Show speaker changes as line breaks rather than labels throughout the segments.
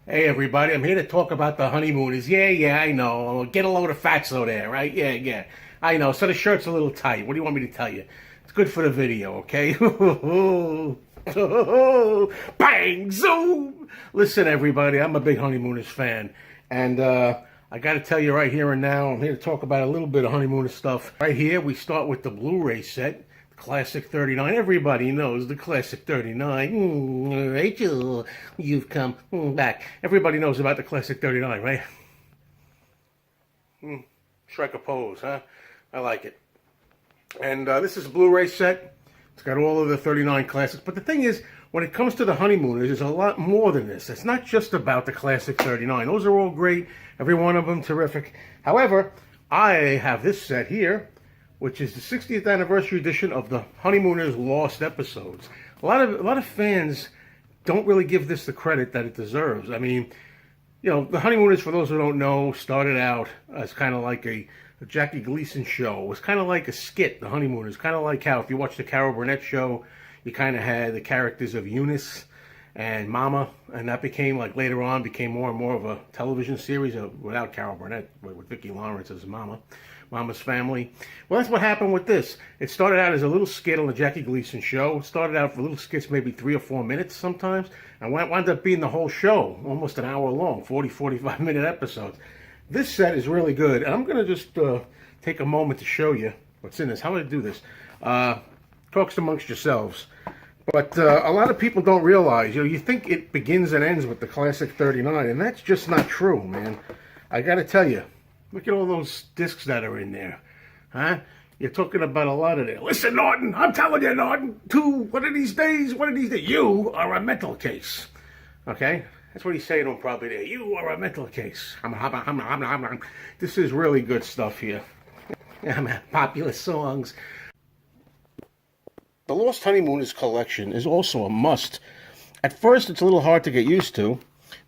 Hey everybody, I'm here to talk about the Honeymooners. Yeah, I know. Get a load of fatso there, right? Yeah. I know. So the shirt's a little tight. What do you want me to tell you? It's good for the video, okay? Bang! Zoom! Listen, everybody, I'm a big Honeymooners fan. And I got to tell you right here and now, I'm here to talk about a little bit of Honeymooners stuff. Right here, we start with the Blu-ray set. Classic 39. Everybody knows the Classic 39. Rachel, you've come back. Everybody knows about the Classic 39, right? Strike a pose, huh? I like it. And this is a Blu-ray set. It's got all of the 39 classics. But the thing is, when it comes to the Honeymooners, there's a lot more than this. It's not just about the Classic 39. Those are all great. Every one of them terrific. However, I have this set here, which is the 60th anniversary edition of the Honeymooners Lost Episodes. A lot of fans don't really give this the credit that it deserves. I mean, you know, the Honeymooners, for those who don't know, started out as kind of like a Jackie Gleason show. It was kind of like a skit, the Honeymooners. Kind of like how, if you watch the Carol Burnett show, you kind of had the characters of Eunice and Mama, and that became, like, later on, became more and more of a television series without Carol Burnett, with Vicki Lawrence as Mama's Family. Well, that's what happened with this. It started out as a little skit on the Jackie Gleason show. It started out for little skits, maybe 3 or 4 minutes sometimes, and wound up being the whole show, almost an hour long, 45-minute episodes. This set is really good, and I'm going to just take a moment to show you what's in this. How do I do this? Talks amongst yourselves. But a lot of people don't realize, you think it begins and ends with the Classic 39, and that's just not true, man. I got to tell you, look at all those discs that are in there, huh? You're talking about a lot of there. Listen, Norton, I'm telling you, Norton, one of these days, you are a mental case, okay? That's what he's saying to him probably there. You are a mental case. This is really good stuff here. Popular songs. The Lost Honeymooners collection is also a must. At first, it's a little hard to get used to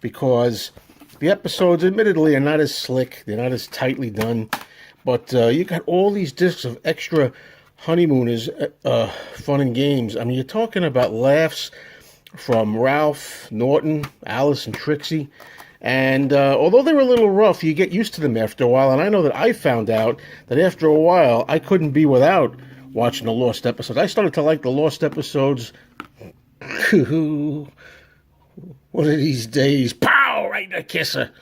because the episodes, admittedly, are not as slick. They're not as tightly done. But you got all these discs of extra Honeymooners fun and games. I mean, you're talking about laughs from Ralph, Norton, Alice, and Trixie. And although they were a little rough, you get used to them after a while. And I know that I found out that after a while, I couldn't be without watching the Lost episodes. I started to like the Lost episodes. One of these days, pow, right in the kisser.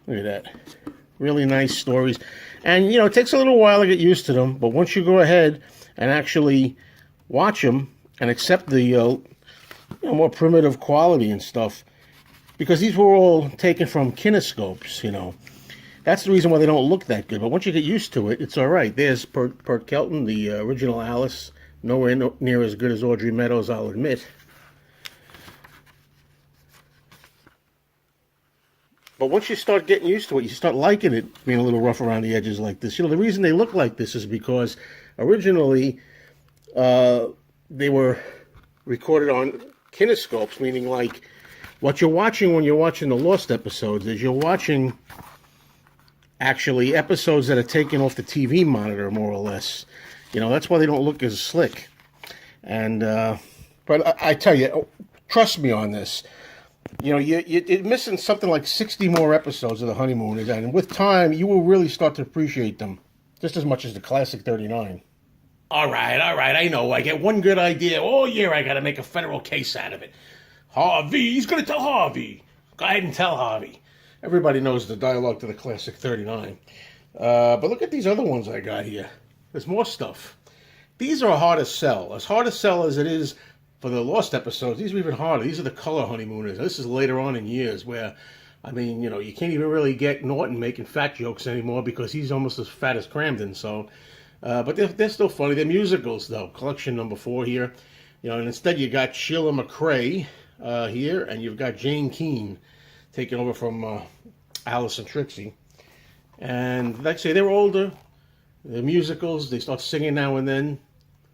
Look at that. Really nice stories. And, it takes a little while to get used to them. But once you go ahead and actually watch them and accept the more primitive quality and stuff, because these were all taken from kinescopes, That's the reason why they don't look that good. But once you get used to it, it's all right. There's Perk Kelton, the original Alice. Nowhere near as good as Audrey Meadows, I'll admit. But once you start getting used to it, you start liking it being a little rough around the edges like this. The reason they look like this is because originally they were recorded on kinescopes, meaning like what you're watching when you're watching the Lost episodes is you're watching actually episodes that are taken off the TV monitor, more or less. That's why they don't look as slick. And but I tell you, trust me on this. You're missing something like 60 more episodes of the Honeymooners, and with time, you will really start to appreciate them just as much as the Classic 39. All right, I know. I get one good idea. Oh, yeah, I got to make a federal case out of it. Harvey, he's going to tell Harvey. Go ahead and tell Harvey. Everybody knows the dialogue to the Classic 39. But look at these other ones I got here. There's more stuff. These are hard to sell. As hard to sell as it is for the Lost episodes, these are even harder. These are the color Honeymooners. This is later on in years where, you can't even really get Norton making fat jokes anymore because he's almost as fat as Cramden. So, but they're still funny. They're musicals, though. Collection number 4 here. And instead you got Sheila McRae here, and you've got Jane Keane taking over from Alice and Trixie. And like I say, they're older. They're musicals. They start singing now and then.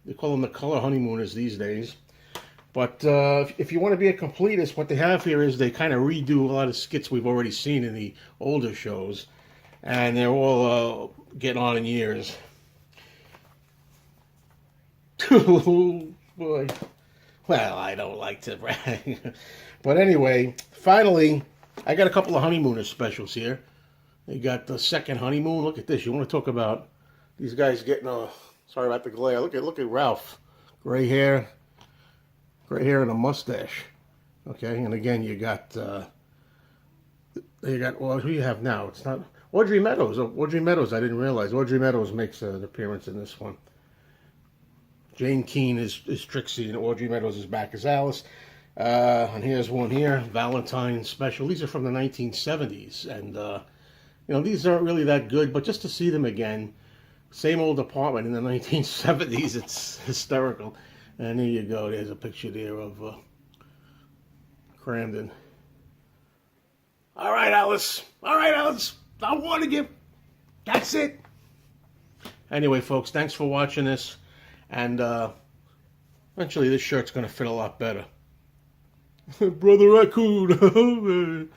They call them the color Honeymooners these days. But if you want to be a completist, what they have here is they kind of redo a lot of skits we've already seen in the older shows. And they're all getting on in years. Oh, boy. Well, I don't like to brag. But anyway, finally, I got a couple of Honeymooners specials here. They got the second honeymoon. Look at this. You want to talk about these guys getting a... Sorry about the glare. Look at Ralph. Gray hair and a mustache. Okay, and again, you got... well, who you have now? It's not... Audrey Meadows. Audrey Meadows, I didn't realize. Audrey Meadows makes an appearance in this one. Jane Keane is Trixie, and Audrey Meadows is back as Alice. And here's one here, Valentine's special. These are from the 1970s, and these aren't really that good, but just to see them again, same old apartment in the 1970s, it's hysterical. And there you go. There's a picture there of Crandon. All right, Alice. I warned you. That's it. Anyway, folks, thanks for watching this. And eventually this shirt's going to fit a lot better. Brother Raccoon.